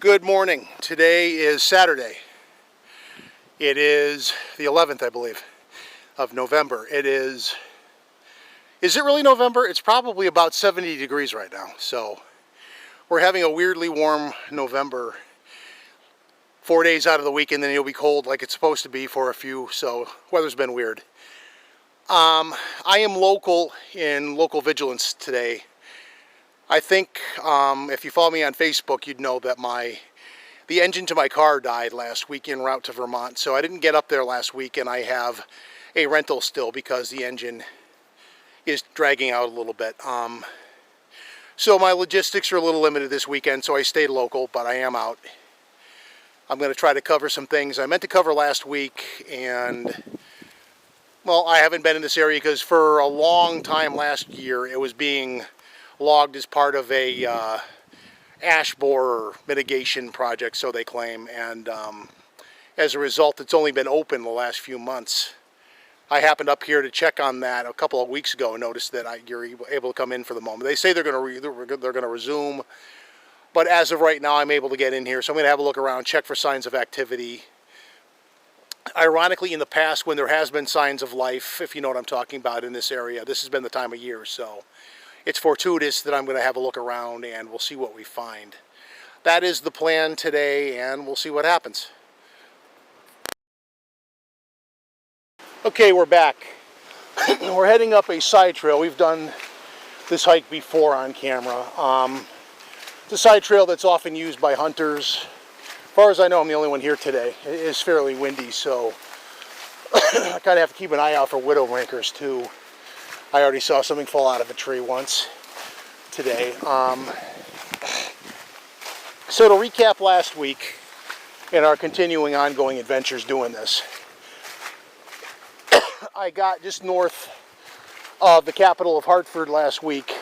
Good morning. Today is Saturday. It is the 11th, I believe, of November. Is it really November? It's probably about 70 degrees right now. So we're having a weirdly warm November. 4 days out of the week, and then it'll be cold like it's supposed to be for a few. So weather's been weird. I am local in Local Vigilance today. I think if you follow me on Facebook, you'd know that the engine to my car died last week en route to Vermont. So I didn't get up there last week, and I have a rental still because the engine is dragging out a little bit. So my logistics are a little limited this weekend, so I stayed local, but I am out. I'm going to try to cover some things I meant to cover last week, and well, I haven't been in this area because for a long time last year it was being logged as part of a ash borer mitigation project, so they claim, and as a result it's only been open the last few months. I happened up here to check on that a couple of weeks ago and noticed that you're able to come in for the moment. They say they're going to resume, but as of right now I'm able to get in here, so I'm going to have a look around, check for signs of activity. Ironically, in the past, when there has been signs of life, if you know what I'm talking about in this area, this has been the time of year, so it's fortuitous that I'm going to have a look around and we'll see what we find. That is the plan today, and we'll see what happens. Okay, we're back. We're heading up a side trail. We've done this hike before on camera. It's a side trail that's often used by hunters. As far as I know, I'm the only one here today. It is fairly windy, so I kind of have to keep an eye out for widow rankers too. I already saw something fall out of a tree once today. So to recap last week and our continuing ongoing adventures doing this, I got just north of the capital of Hartford last week,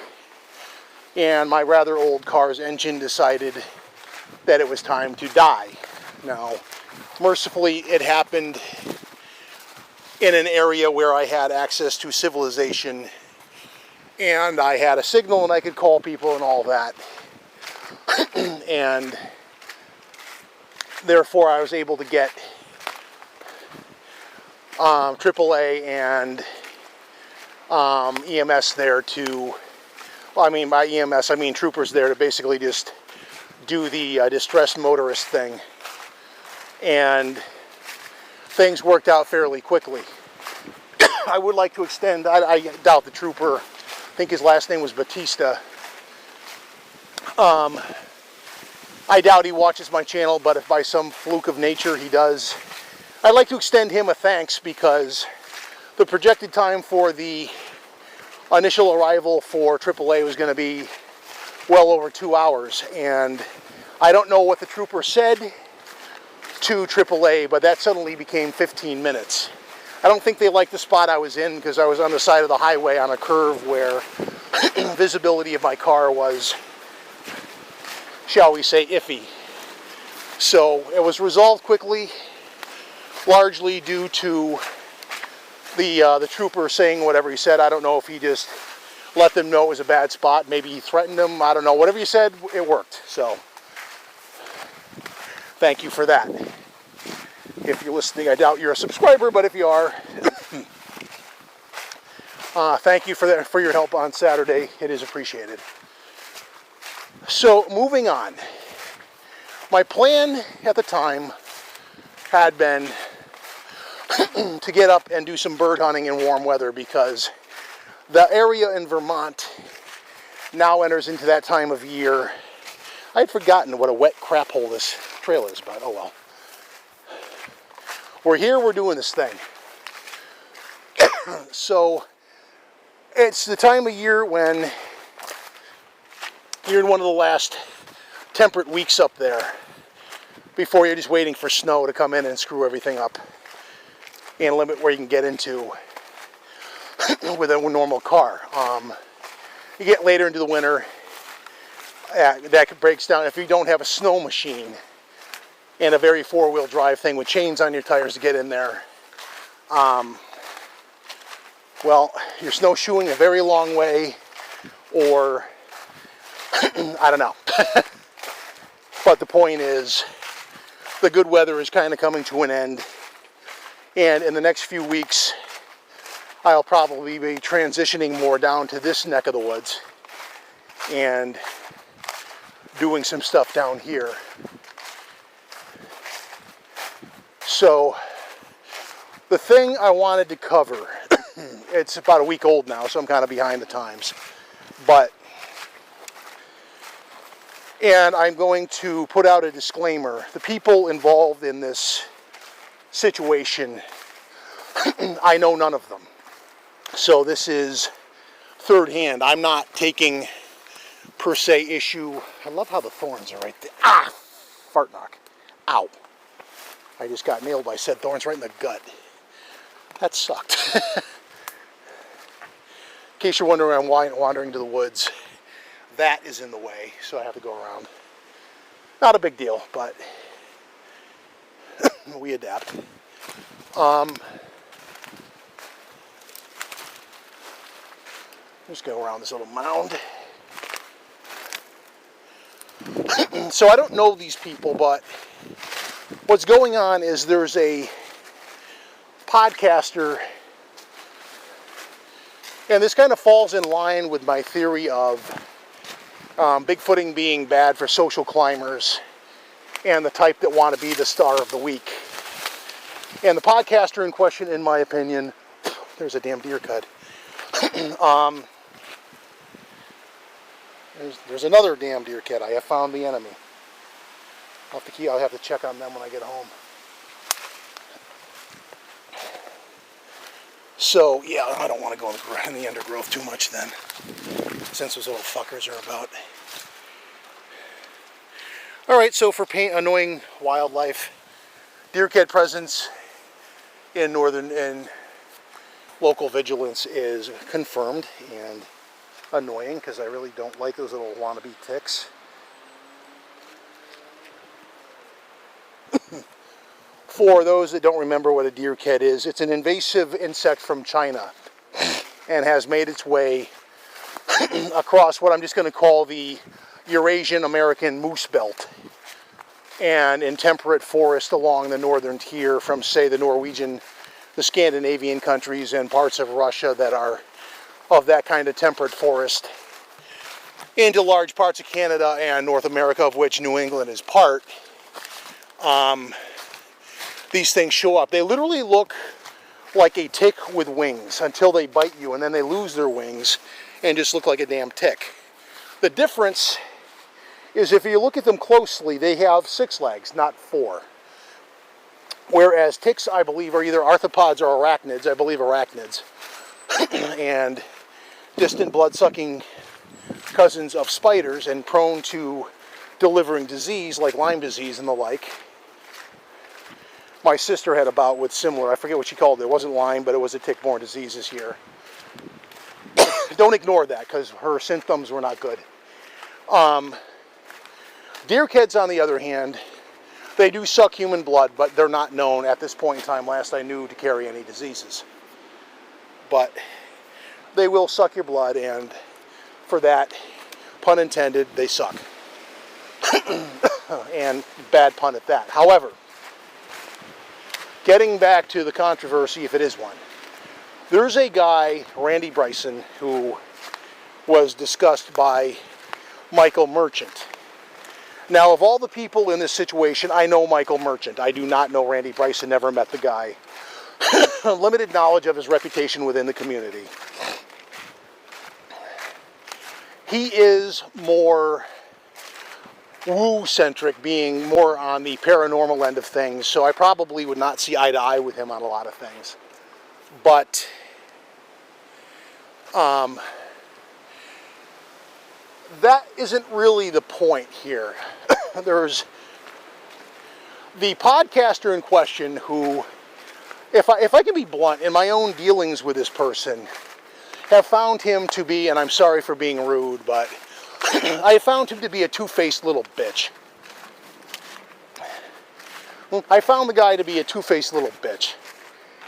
and my rather old car's engine decided that it was time to die. Now, mercifully, it happened in an area where I had access to civilization, and I had a signal and I could call people and all that. And therefore I was able to get AAA and EMS there to, well, I mean by EMS I mean troopers there to basically just do the distressed motorist thing, and things worked out fairly quickly. I would like to extend, I doubt the trooper, I think his last name was Batista. I doubt he watches my channel, but if by some fluke of nature he does, I'd like to extend him a thanks, because the projected time for the initial arrival for AAA was going to be well over 2 hours, and I don't know what the trooper said to AAA, but that suddenly became 15 minutes. I don't think they liked the spot I was in, because I was on the side of the highway on a curve where visibility of my car was, shall we say, iffy. So it was resolved quickly, largely due to the trooper saying whatever he said. I don't know if he just let them know it was a bad spot. Maybe he threatened them. I don't know. Whatever he said, it worked. So thank you for that. If you're listening, I doubt you're a subscriber, but if you are, thank you for your help on Saturday. It is appreciated. So moving on. My plan at the time had been to get up and do some bird hunting in warm weather, because the area in Vermont now enters into that time of year. I had forgotten what a wet crap hole this trail is, but oh well. We're here, we're doing this thing. So it's the time of year when you're in one of the last temperate weeks up there before you're just waiting for snow to come in and screw everything up and limit where you can get into with a normal car. You get later into the winter, that breaks down if you don't have a snow machine and a very four-wheel drive thing with chains on your tires to get in there. Well, you're snowshoeing a very long way, or I don't know. But the point is, the good weather is kind of coming to an end. And in the next few weeks, I'll probably be transitioning more down to this neck of the woods and doing some stuff down here. So the thing I wanted to cover, it's about a week old now, so I'm kind of behind the times. And I'm going to put out a disclaimer. The people involved in this situation, I know none of them. So this is third hand. I'm not taking per se issue. I love how the thorns are right there. Ah! Fart knock. Ow. I just got nailed by said thorns right in the gut. That sucked. In case you're wondering, I'm wandering to the woods. That is in the way, so I have to go around. Not a big deal, but we adapt. Just go around this little mound. So I don't know these people, but what's going on is there's a podcaster, and this kind of falls in line with my theory of Bigfooting being bad for social climbers and the type that want to be the star of the week. And the podcaster in question, in my opinion, there's a damn deer cut. There's another damn deer cut. I have found the enemy. I'll have to check on them when I get home. So, yeah, I don't want to go in the undergrowth too much then, since those little fuckers are about. Alright, so for annoying wildlife, deer-cat presence in local vigilance is confirmed and annoying, because I really don't like those little wannabe ticks. For those that don't remember what a deer-cat is, it's an invasive insect from China and has made its way across what I'm just going to call the Eurasian American moose belt and in temperate forest along the northern tier from, say, the Scandinavian countries and parts of Russia that are of that kind of temperate forest into large parts of Canada and North America, of which New England is part. These things show up. They literally look like a tick with wings until they bite you, and then they lose their wings and just look like a damn tick. The difference is if you look at them closely, they have 6 legs, not 4. Whereas ticks, I believe, are either arthropods or arachnids. I believe arachnids. And distant blood-sucking cousins of spiders and prone to delivering disease like Lyme disease and the like. My sister had a bout with similar, I forget what she called it. It wasn't Lyme, but it was a tick-borne disease this year. Don't ignore that, because her symptoms were not good. Deer-cats, on the other hand, they do suck human blood, but they're not known at this point in time, last I knew, to carry any diseases. But they will suck your blood, and for that, pun intended, they suck. And bad pun at that. However, getting back to the controversy, if it is one, there's a guy, Randy Bryson, who was discussed by Michael Merchant. Now, of all the people in this situation, I know Michael Merchant. I do not know Randy Bryson, never met the guy. Limited knowledge of his reputation within the community. He is more woo-centric, being more on the paranormal end of things, so I probably would not see eye to eye with him on a lot of things. But that isn't really the point here. There's the podcaster in question who, if I can be blunt, in my own dealings with this person, have found him to be, and I'm sorry for being rude, but I found him to be a two-faced little bitch. I found the guy to be a two-faced little bitch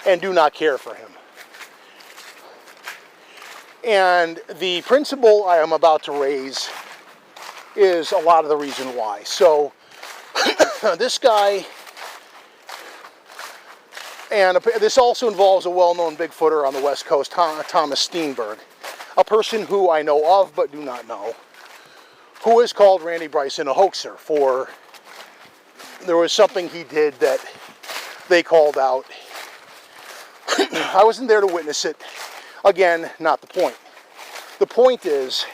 and do not care for him. And the principle I am about to raise is a lot of the reason why. So this guy, and this also involves a well-known Bigfooter on the West Coast, Thomas Steenberg, a person who I know of but do not know, who has called Randy Bryson a hoaxer for, there was something he did that they called out. I wasn't there to witness it. Again, not the point. The point is,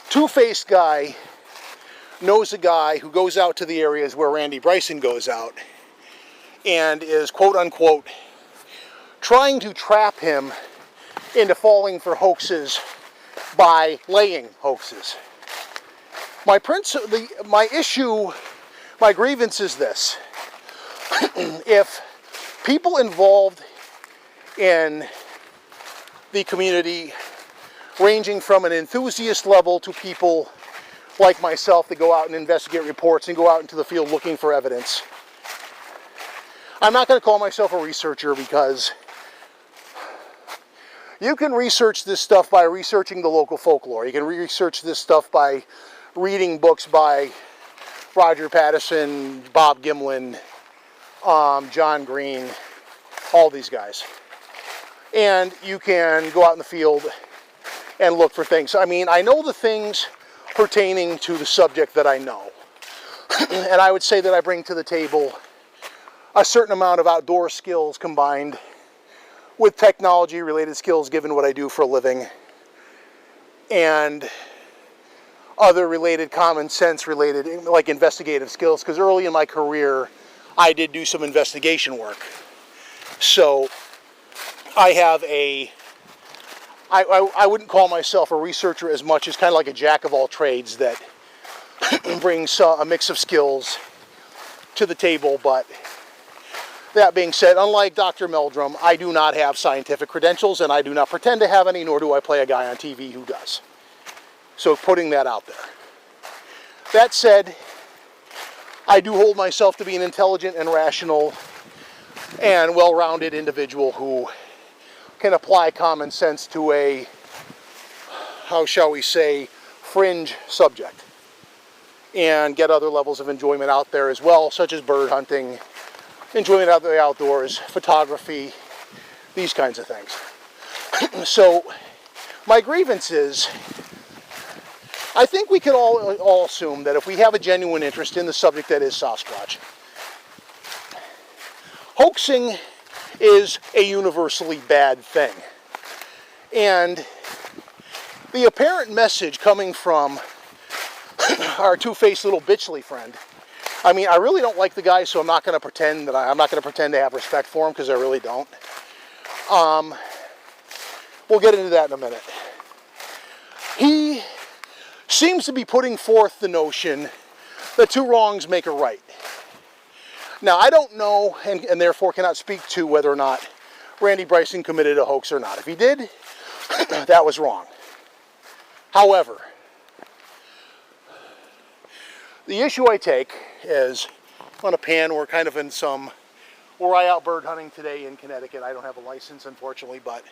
two-faced guy knows a guy who goes out to the areas where Randy Bryson goes out and is, quote-unquote, trying to trap him into falling for hoaxes by laying hoaxes. My issue, my grievance is this. If people involved in the community, ranging from an enthusiast level to people like myself that go out and investigate reports and go out into the field looking for evidence. I'm not going to call myself a researcher, because you can research this stuff by researching the local folklore. You can research this stuff by reading books by Roger Patterson, Bob Gimlin, John Green, all these guys. And you can go out in the field and look for things. I mean, I know the things pertaining to the subject that I know. And I would say that I bring to the table a certain amount of outdoor skills combined with technology-related skills, given what I do for a living, and other related, common sense related, like investigative skills, because early in my career, I did do some investigation work. So I have I wouldn't call myself a researcher as much as kind of like a jack of all trades that brings a mix of skills to the table. But that being said, unlike Dr. Meldrum, I do not have scientific credentials, and I do not pretend to have any, nor do I play a guy on TV who does. So putting that out there. That said, I do hold myself to be an intelligent and rational and well-rounded individual who can apply common sense to a, how shall we say, fringe subject, and get other levels of enjoyment out there as well, such as bird hunting, enjoyment out of the outdoors, photography, these kinds of things. So my grievance is, I think we can all assume that if we have a genuine interest in the subject that is Sasquatch, hoaxing is a universally bad thing. And the apparent message coming from our two-faced little bitchly friend, I mean, I really don't like the guy, so I'm not going to pretend that I'm not going to pretend to have respect for him, because I really don't. We'll get into that in a minute. He seems to be putting forth the notion that two wrongs make a right. Now, I don't know, and therefore cannot speak to whether or not Randy Bryson committed a hoax or not. If he did, that was wrong. However, the issue I take is on a pan. We're kind of in some, we're out bird hunting today in Connecticut. I don't have a license, unfortunately, but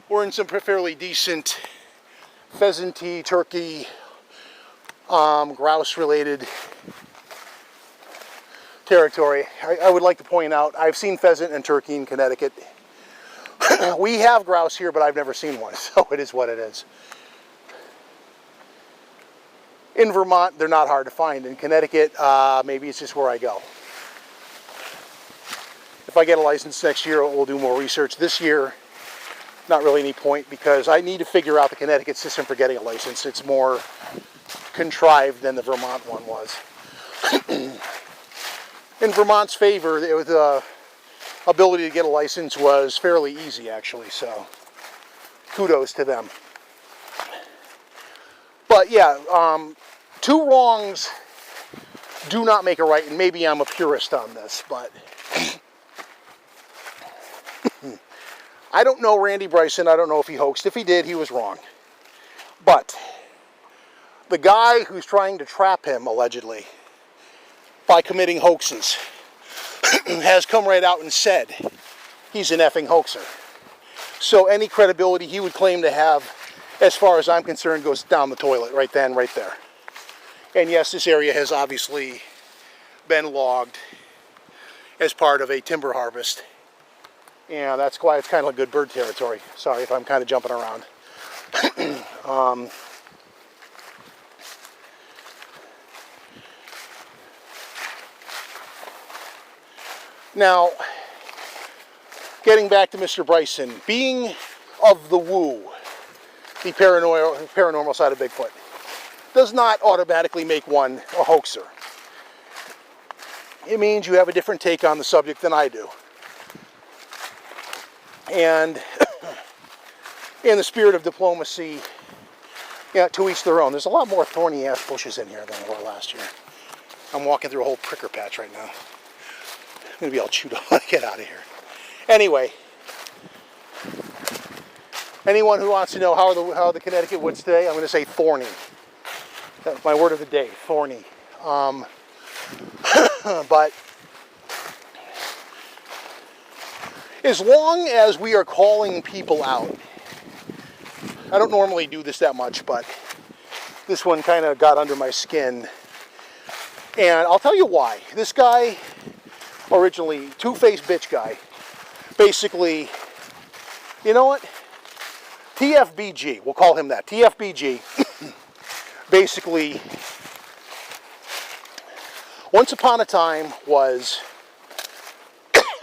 we're in some fairly decent pheasantry, turkey, grouse-related territory. I would like to point out, I've seen pheasant and turkey in Connecticut. We have grouse here, but I've never seen one, so it is what it is. In Vermont, they're not hard to find. In Connecticut, maybe it's just where I go. If I get a license next year, we'll do more research. This year, not really any point, because I need to figure out the Connecticut system for getting a license. It's more contrived than the Vermont one was. In Vermont's favor, the ability to get a license was fairly easy, actually, so kudos to them. But yeah, two wrongs do not make a right, and maybe I'm a purist on this, but I don't know Randy Bryson. I don't know if he hoaxed. If he did, he was wrong. But the guy who's trying to trap him, allegedly, by committing hoaxes, has come right out and said he's an effing hoaxer. So any credibility he would claim to have, as far as I'm concerned, goes down the toilet right then, right there. And yes, this area has obviously been logged as part of a timber harvest. And that's why it's kind of a good bird territory. Sorry if I'm kind of jumping around. Now, getting back to Mr. Bryson, being of the woo, the paranormal side of Bigfoot, does not automatically make one a hoaxer. It means you have a different take on the subject than I do. And in the spirit of diplomacy, yeah, to each their own. There's a lot more thorny ass bushes in here than there were last year. I'm walking through a whole pricker patch right now. I'm gonna be all chewed up when I get out of here. Anyway, anyone who wants to know how are the Connecticut woods today, I'm gonna say thorny. That's my word of the day, thorny. But as long as we are calling people out, I don't normally do this that much, but this one kind of got under my skin. And I'll tell you why. This guy, originally, two-faced bitch guy, basically, you know what? TFBG, we'll call him that. TFBG, basically, once upon a time was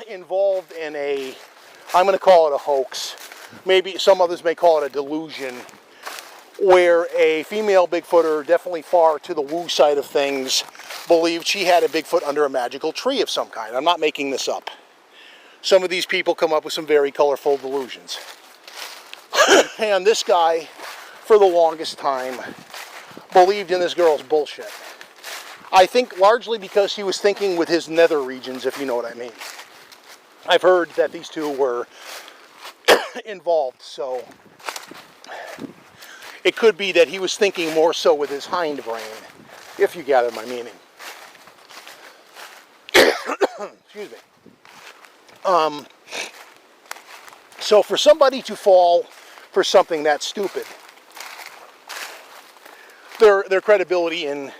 involved in a, I'm going to call it a hoax, maybe some others may call it a delusion, where a female Bigfooter, definitely far to the woo side of things, believed she had a Bigfoot under a magical tree of some kind. I'm not making this up. Some of these people come up with some very colorful delusions. And this guy, for the longest time, believed in this girl's bullshit. I think largely because he was thinking with his nether regions, if you know what I mean. I've heard that these two were involved, so it could be that he was thinking more so with his hind brain, if you gather my meaning. Excuse me. So for somebody to fall for something that stupid, their credibility in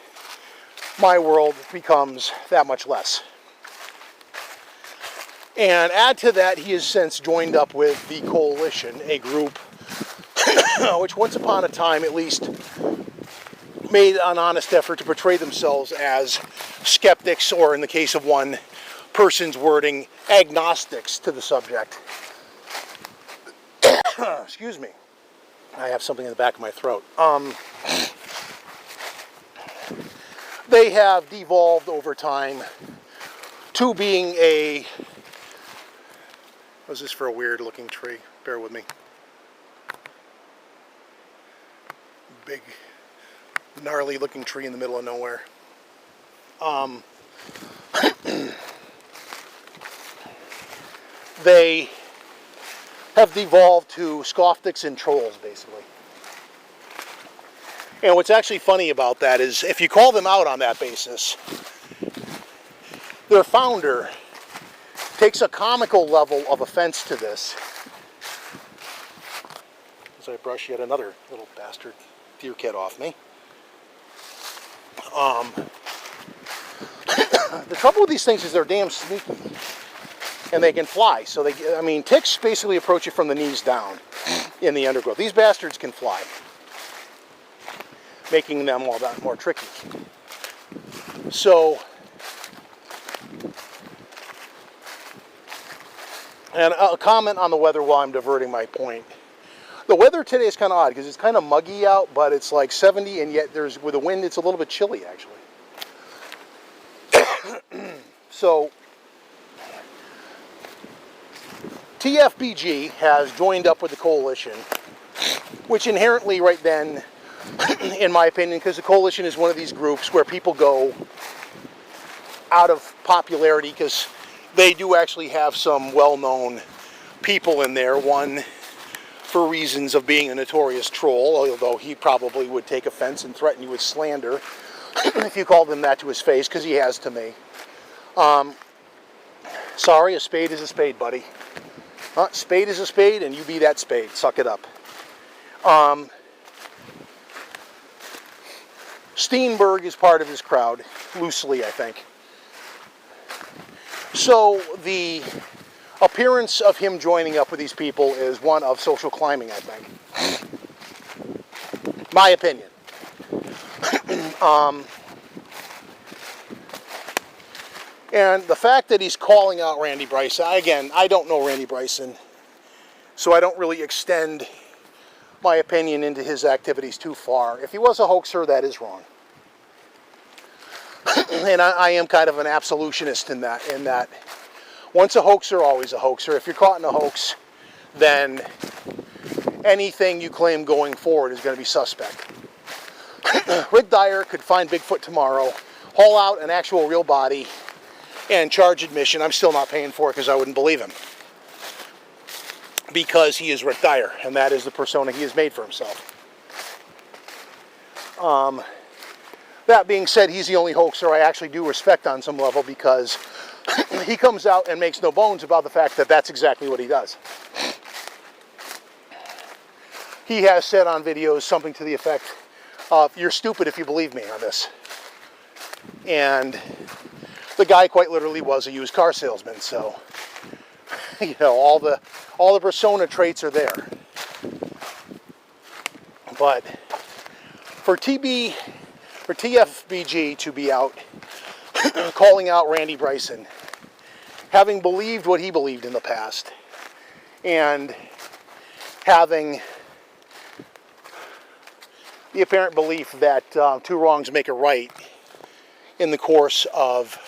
my world becomes that much less. And add to that, he has since joined up with the Coalition, a group which once upon a time at least made an honest effort to portray themselves as skeptics, or in the case of one person's wording, agnostics to the subject. Excuse me. I have something in the back of my throat. They have devolved over time to being a... What's this for a weird looking tree? Bear with me. Big, gnarly looking tree in the middle of nowhere. They have devolved to scofftics and trolls, basically. And what's actually funny about that is, if you call them out on that basis, their founder takes a comical level of offense to this. As I brush yet another little bastard deer kid off me. The trouble with these things is they're damn sneaky. And they can fly. So ticks basically approach you from the knees down in the undergrowth. These bastards can fly, making them all that more tricky. So, and a comment on the weather while I'm diverting my point. The weather today is kind of odd because it's kind of muggy out, but it's like 70, and yet with the wind, it's a little bit chilly actually. So, TFBG has joined up with the Coalition, which inherently right then, in my opinion, because the Coalition is one of these groups where people go out of popularity because they do actually have some well-known people in there. One for reasons of being a notorious troll, although he probably would take offense and threaten you with slander if you called him that to his face, because he has to me. Sorry, a spade is a spade, buddy. Spade is a spade, and you be that spade. Suck it up. Steenberg is part of his crowd, loosely, I think. So the appearance of him joining up with these people is one of social climbing, I think. My opinion. And the fact that he's calling out Randy Bryson, again, I don't know Randy Bryson, so I don't really extend my opinion into his activities too far. If he was a hoaxer, that is wrong. And I am kind of an absolutionist in that once a hoaxer, always a hoaxer. If you're caught in a hoax, then anything you claim going forward is going to be suspect. Rick Dyer could find Bigfoot tomorrow, haul out an actual real body, and charge admission. I'm still not paying for it because I wouldn't believe him. Because he is Rick Dyer, and that is the persona he has made for himself. That being said, he's the only hoaxer I actually do respect on some level, because he comes out and makes no bones about the fact that that's exactly what he does. He has said on videos something to the effect of, "You're stupid if you believe me on this." And the guy quite literally was a used car salesman, so you know, all the persona traits are there. But for TFBG to be out calling out Randy Bryson, having believed what he believed in the past, and having the apparent belief that two wrongs make a right in the course of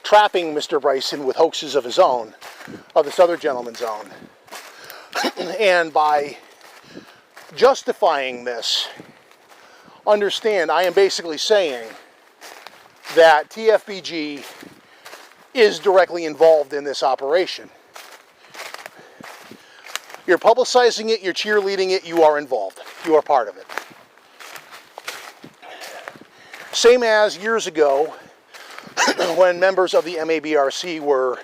trapping Mr. Bryson with hoaxes of his own, of this other gentleman's own. And by justifying this, understand, I am basically saying that TFBG is directly involved in this operation. You're publicizing it, you're cheerleading it, you are involved. You are part of it. Same as years ago, when members of the MABRC were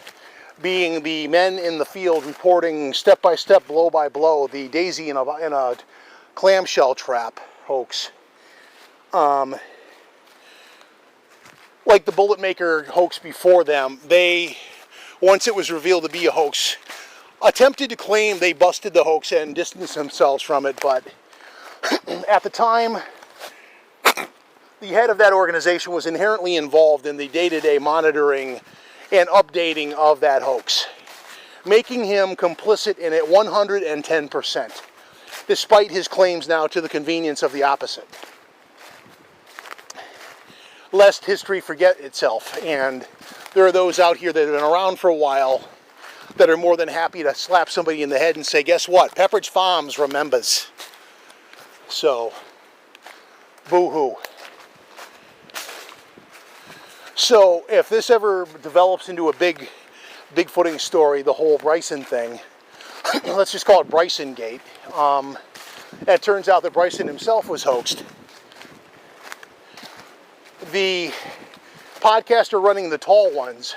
being the men in the field reporting step by step, blow by blow, the daisy in a clamshell trap hoax. Like the Bullet Maker hoax before them, they, once it was revealed to be a hoax, attempted to claim they busted the hoax and distanced themselves from it, but at the time, the head of that organization was inherently involved in the day-to-day monitoring and updating of that hoax, making him complicit in it 110%, despite his claims now to the convenience of the opposite. Lest history forget itself, and there are those out here that have been around for a while that are more than happy to slap somebody in the head and say, guess what? Pepperidge Farms remembers. So, boo-hoo. So, if this ever develops into a big-footing story, the whole Bryson thing, let's just call it Bryson Gate, it turns out that Bryson himself was hoaxed. The podcaster running the Tall Ones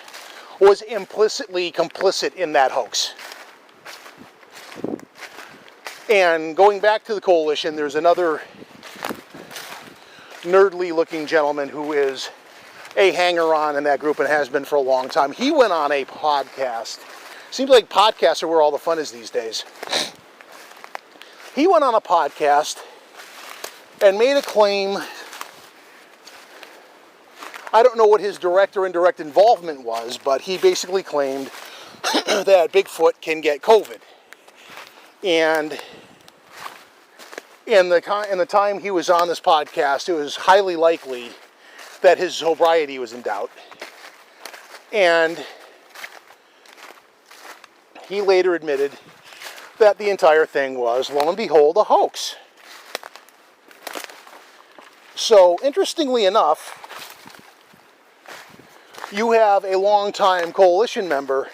was implicitly complicit in that hoax. And going back to the coalition, there's another nerdly looking gentleman who is a hanger-on in that group and has been for a long time. He went on a podcast. Seems like podcasts are where all the fun is these days. He went on a podcast and made a claim. I don't know what his direct or indirect involvement was, but he basically claimed that Bigfoot can get COVID. And in the time he was on this podcast, it was highly likely that his sobriety was in doubt. And he later admitted that the entire thing was, lo and behold, a hoax. So, interestingly enough, you have a longtime coalition member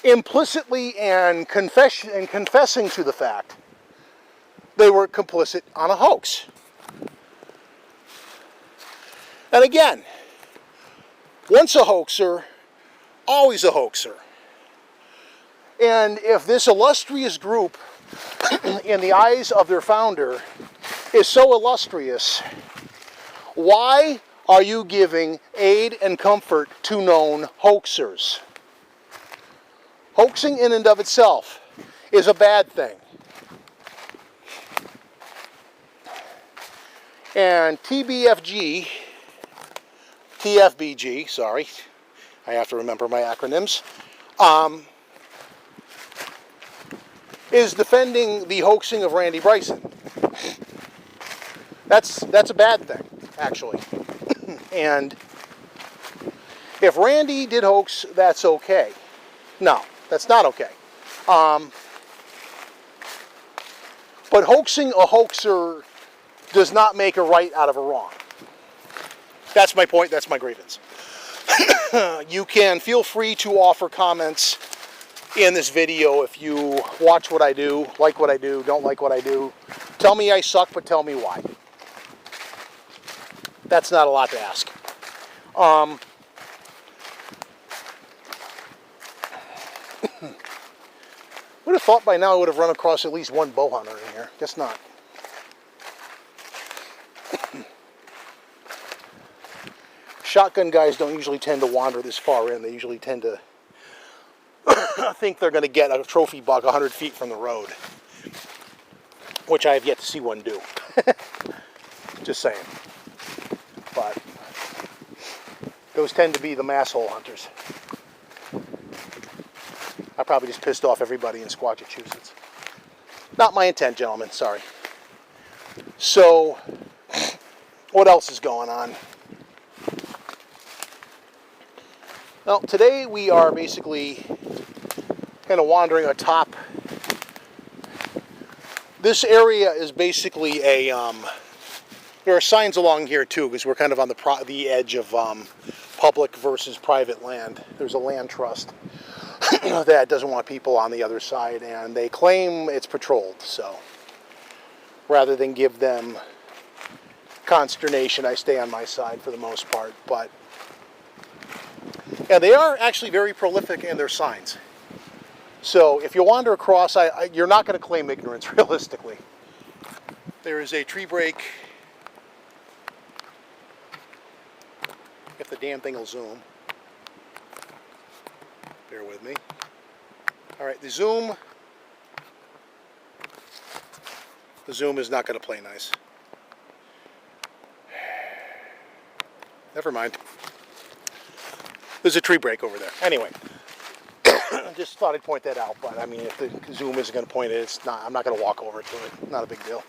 implicitly and confessing to the fact they were complicit on a hoax. And again, once a hoaxer, always a hoaxer. And if this illustrious group, in the eyes of their founder, is so illustrious, why are you giving aid and comfort to known hoaxers? Hoaxing in and of itself is a bad thing. And TBFG, TFBG, sorry, I have to remember my acronyms, is defending the hoaxing of Randy Bryson. That's a bad thing, actually. And if Randy did hoax, that's okay. No, that's not okay. But hoaxing a hoaxer does not make a right out of a wrong. That's my point, that's my grievance. You can feel free to offer comments in this video if you watch what I do, like what I do, don't like what I do. Tell me I suck, but tell me why. That's not a lot to ask. Would have thought by now I would have run across at least one bow hunter in here. Guess not. Shotgun guys don't usually tend to wander this far in. They usually tend to think they're going to get a trophy buck 100 feet from the road, which I have yet to see one do. Just saying. But those tend to be the mass hole hunters. I probably just pissed off everybody in Squatchachusetts. Not my intent, gentlemen. Sorry. So, what else is going on? Well, today we are basically kind of wandering atop. This area is basically a, there are signs along here too, because we're kind of on the edge of public versus private land. There's a land trust that doesn't want people on the other side, and they claim it's patrolled, so rather than give them consternation, I stay on my side for the most part. But and they are actually very prolific in their signs. So if you wander across, you're not going to claim ignorance realistically. There is a tree break. If the damn thing will zoom. Bear with me. All right, the zoom is not going to play nice. Never mind. There's a tree break over there. Anyway, just thought I'd point that out. But I mean, if the zoom isn't going to point it, it's not. I'm not going to walk over to it. Not a big deal.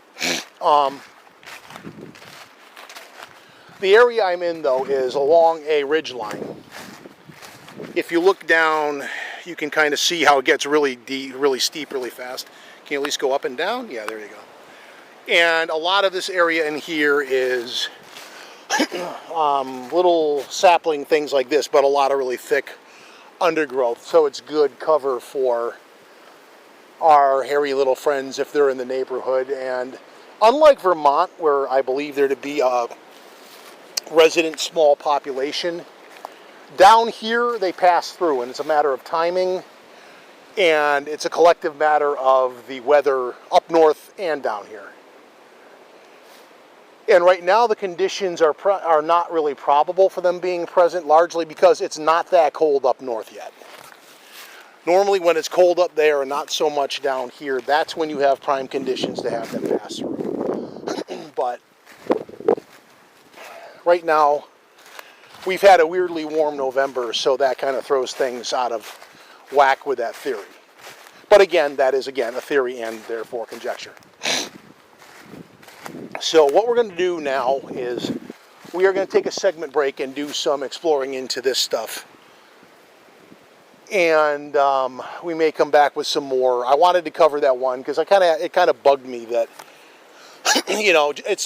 The area I'm in, though, is along a ridge line. If you look down, you can kind of see how it gets really deep, really steep, really fast. Can you at least go up and down? Yeah, there you go. And a lot of this area in here is little sapling things like this, but a lot of really thick undergrowth. So it's good cover for our hairy little friends if they're in the neighborhood. And unlike Vermont, where I believe there to be a resident small population, down here they pass through, and it's a matter of timing, and it's a collective matter of the weather up north and down here. And right now the conditions are not really probable for them being present, largely because it's not that cold up north yet. Normally when it's cold up there and not so much down here, that's when you have prime conditions to have them pass through. But right now, we've had a weirdly warm November, so that kind of throws things out of whack with that theory. But again, that is, again, a theory and therefore conjecture. So what we're going to do now is we are going to take a segment break and do some exploring into this stuff. And we may come back with some more. I wanted to cover that one because it kind of bugged me that, you know, it's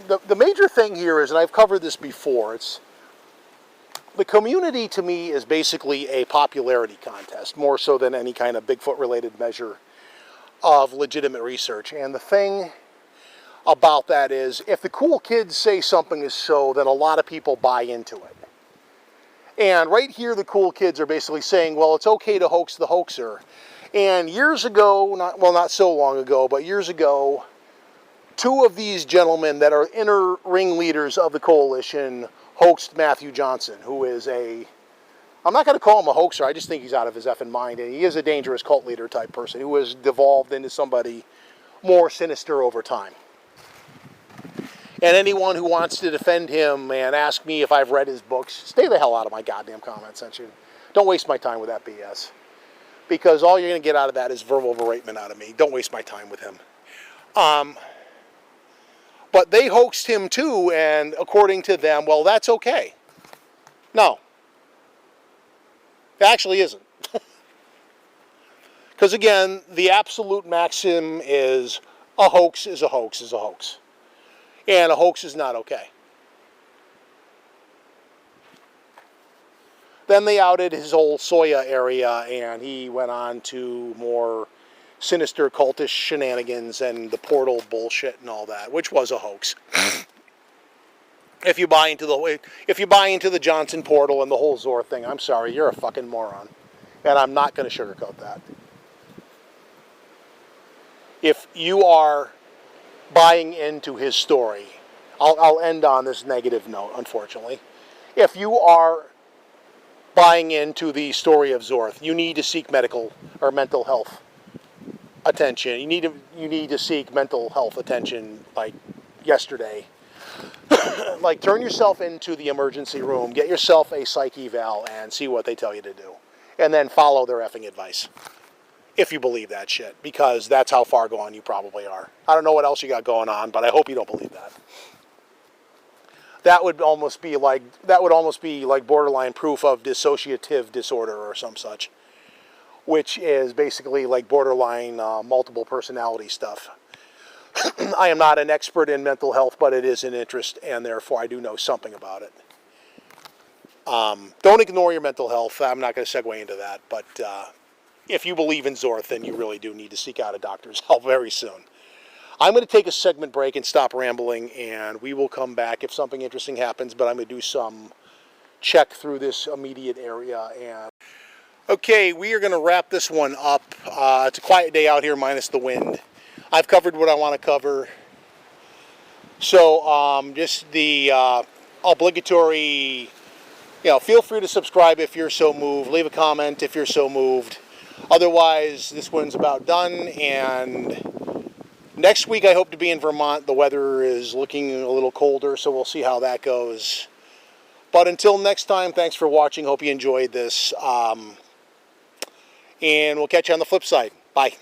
the major thing here is, and I've covered this before, it's the community to me is basically a popularity contest, more so than any kind of Bigfoot related measure of legitimate research. And the thing about that is, if the cool kids say something is so, then a lot of people buy into it. And right here the cool kids are basically saying, well, it's okay to hoax the hoaxer. And years ago, not so long ago, but years ago, two of these gentlemen that are inner ringleaders of the coalition hoaxed Matthew Johnson, who is I'm not going to call him a hoaxer, I just think he's out of his effing mind, and he is a dangerous cult leader type person who has devolved into somebody more sinister over time. And anyone who wants to defend him and ask me if I've read his books, stay the hell out of my goddamn comment section. Don't waste my time with that BS. Because all you're going to get out of that is verbal beratement out of me. Don't waste my time with him. But they hoaxed him too, and according to them, well, that's okay. No. It actually isn't. Because again, the absolute maxim is a hoax is a hoax is a hoax. And a hoax is not okay. Then they outed his whole Soya area, and he went on to more sinister cultish shenanigans and the portal bullshit and all that, which was a hoax. If you buy into the Johnson portal and the whole Zor thing, I'm sorry, you're a fucking moron. And I'm not going to sugarcoat that. If you are buying into his story, I'll end on this negative note, unfortunately. If you are buying into the story of Zorth, you need to seek medical or mental health attention. You need to seek mental health attention like yesterday. Like, turn yourself into the emergency room, get yourself a psych eval, and see what they tell you to do. And then follow their effing advice. If you believe that shit, because that's how far gone you probably are. I don't know what else you got going on, but I hope you don't believe that. That would almost be like borderline proof of dissociative disorder or some such, which is basically like borderline multiple personality stuff. I am not an expert in mental health, but it is an interest, and therefore I do know something about it. Don't ignore your mental health. I'm not going to segue into that, but if you believe in Zorth, then you really do need to seek out a doctor's help very soon. I'm going to take a segment break and stop rambling, and we will come back if something interesting happens, but I'm going to do some check through this immediate area. And okay, we are going to wrap this one up. It's a quiet day out here minus the wind. I've covered what I want to cover. So just the obligatory, feel free to subscribe if you're so moved. Leave a comment if you're so moved. Otherwise, this one's about done, and next week I hope to be in Vermont. The weather is looking a little colder, so we'll see how that goes. But until next time, thanks for watching. Hope you enjoyed this. And we'll catch you on the flip side. Bye.